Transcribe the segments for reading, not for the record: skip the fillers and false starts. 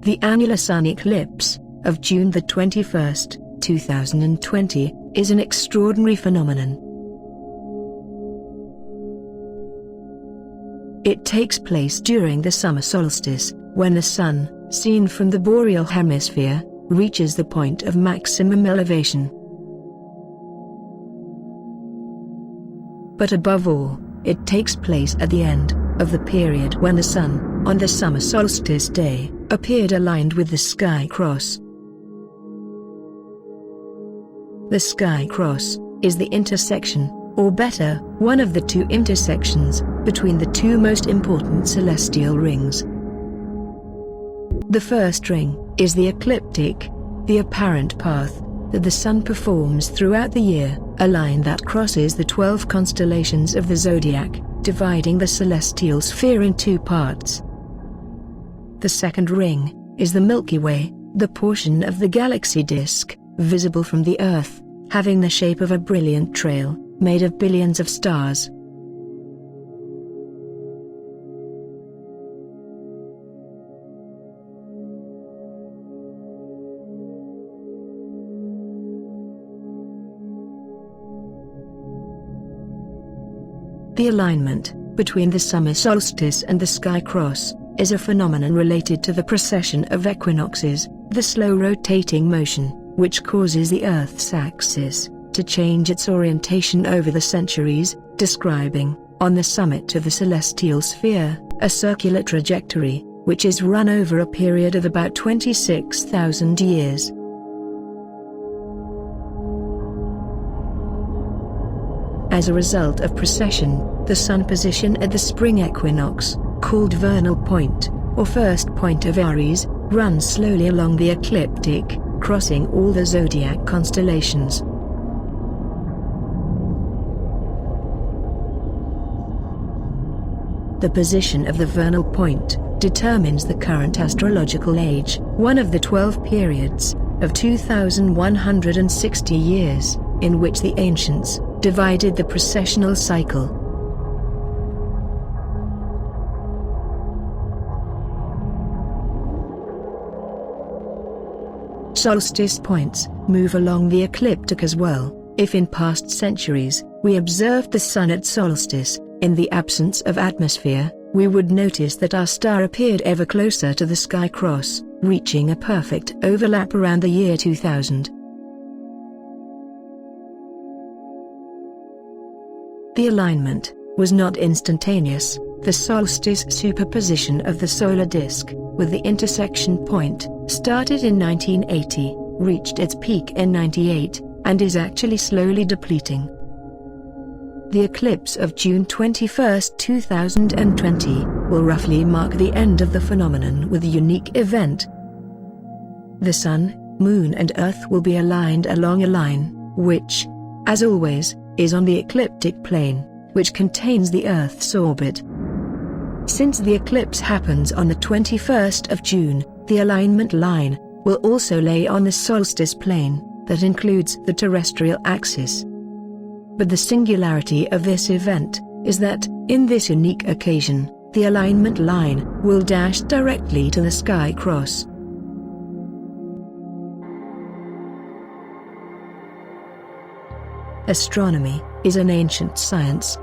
The annular sun eclipse of June the 21st, 2020, is an extraordinary phenomenon. It takes place during the summer solstice, when the sun, seen from the boreal hemisphere, reaches the point of maximum elevation. But above all, it takes place at the end of the period when the sun, on the summer solstice day, appeared aligned with the sky cross. The sky cross is the intersection, or better, one of the two intersections, between the two most important celestial rings. The first ring is the ecliptic, the apparent path that the sun performs throughout the year, a line that crosses the 12 constellations of the zodiac, dividing the celestial sphere in two parts. The second ring is the Milky Way, the portion of the galaxy disk, visible from the Earth, having the shape of a brilliant trail, made of billions of stars. The alignment between the summer solstice and the sky cross is a phenomenon related to the precession of equinoxes, the slow rotating motion, which causes the Earth's axis to change its orientation over the centuries, describing, on the summit of the celestial sphere, a circular trajectory, which is run over a period of about 26,000 years. As a result of precession, the sun position at the spring equinox, called vernal point, or first point of Aries, runs slowly along the ecliptic, crossing all the zodiac constellations. The position of the vernal point determines the current astrological age, one of the 12 periods of 2,160 years, in which the ancients divided the precessional cycle. Solstice points move along the ecliptic as well. If in past centuries we observed the sun at solstice, in the absence of atmosphere, we would notice that our star appeared ever closer to the sky cross, reaching a perfect overlap around the year 2000. The alignment was not instantaneous. The solstice superposition of the solar disk with the intersection point started in 1980, reached its peak in 98, and is actually slowly depleting. The eclipse of June 21, 2020, will roughly mark the end of the phenomenon with a unique event. The Sun, Moon and Earth will be aligned along a line, which, as always, is on the ecliptic plane, which contains the Earth's orbit. Since the eclipse happens on the 21st of June, the alignment line will also lay on the solstice plane, that includes the terrestrial axis. But the singularity of this event is that, in this unique occasion, the alignment line will dash directly to the sky cross. Astronomy is an ancient science.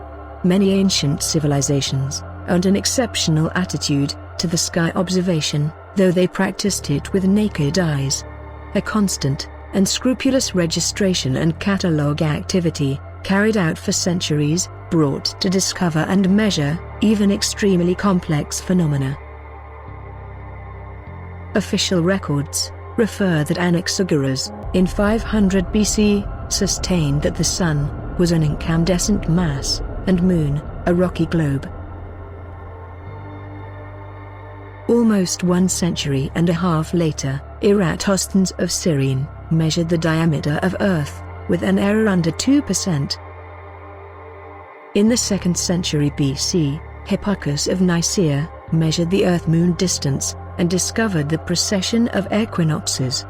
Many ancient civilizations earned an exceptional attitude to the sky observation, though they practiced it with naked eyes. A constant and scrupulous registration and catalogue activity, carried out for centuries, brought to discover and measure even extremely complex phenomena. Official records refer that Anaxagoras, in 500 BC, sustained that the Sun was an incandescent mass, and Moon, a rocky globe. Almost 1 century and a half later, Eratosthenes of Cyrene measured the diameter of Earth, with an error under 2%. In the 2nd century BC, Hipparchus of Nicaea measured the Earth-Moon distance, and discovered the precession of equinoxes.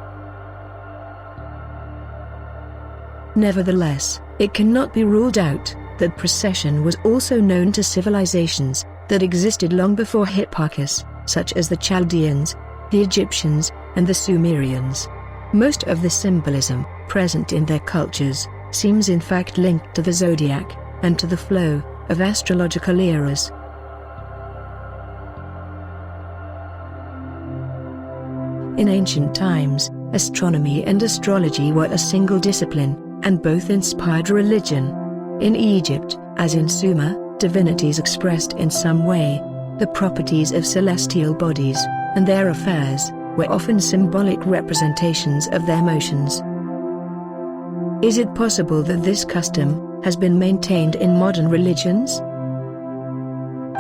Nevertheless, it cannot be ruled out that precession was also known to civilizations that existed long before Hipparchus, such as the Chaldeans, the Egyptians, and the Sumerians. Most of the symbolism present in their cultures seems in fact linked to the zodiac and to the flow of astrological eras. In ancient times, astronomy and astrology were a single discipline, and both inspired religion. In Egypt, as in Sumer, divinities expressed in some way the properties of celestial bodies, and their affairs were often symbolic representations of their motions. Is it possible that this custom has been maintained in modern religions?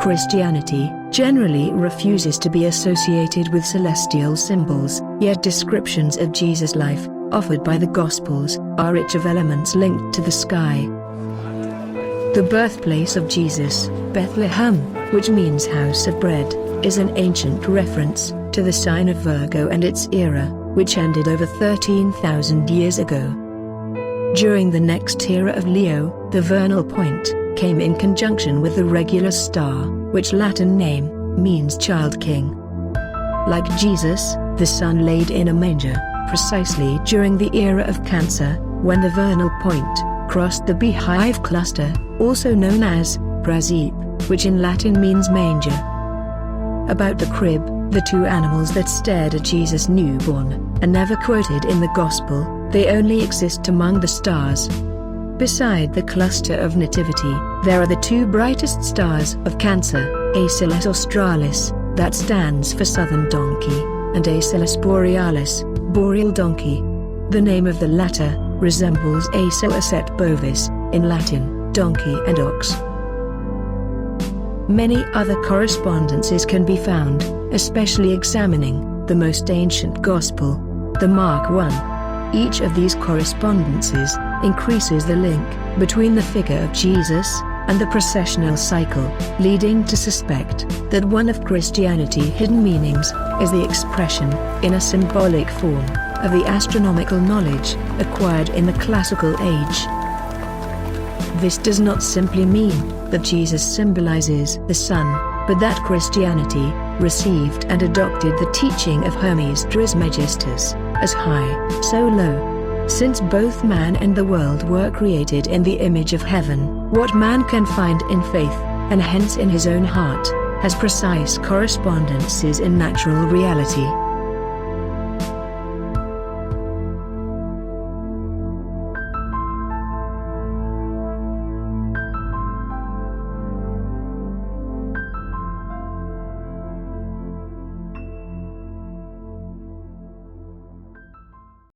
Christianity generally refuses to be associated with celestial symbols, yet descriptions of Jesus' life, offered by the Gospels, are rich of elements linked to the sky. The birthplace of Jesus, Bethlehem, which means house of bread, is an ancient reference to the sign of Virgo and its era, which ended over 13,000 years ago. During the next era of Leo, the vernal point came in conjunction with the Regulus star, which Latin name means child king. Like Jesus, the sun laid in a manger, precisely during the era of Cancer, when the vernal point crossed the beehive cluster, also known as prasepe, which in Latin means manger. About the crib, the two animals that stared at Jesus newborn are never quoted in the Gospel, they only exist among the stars. Beside the cluster of nativity, there are the two brightest stars of Cancer, Acilis australis, that stands for southern donkey, and Acilis borealis, boreal donkey. The name of the latter resembles Acilis et bovis, in Latin, donkey and ox. Many other correspondences can be found, especially examining the most ancient Gospel, the Mark 1. Each of these correspondences increases the link between the figure of Jesus and the processional cycle, leading to suspect that one of Christianity's hidden meanings is the expression, in a symbolic form, of the astronomical knowledge acquired in the classical age. This does not simply mean that Jesus symbolizes the sun, but that Christianity received and adopted the teaching of Hermes Trismegistus, as high, so low. Since both man and the world were created in the image of heaven, what man can find in faith, and hence in his own heart, has precise correspondences in natural reality.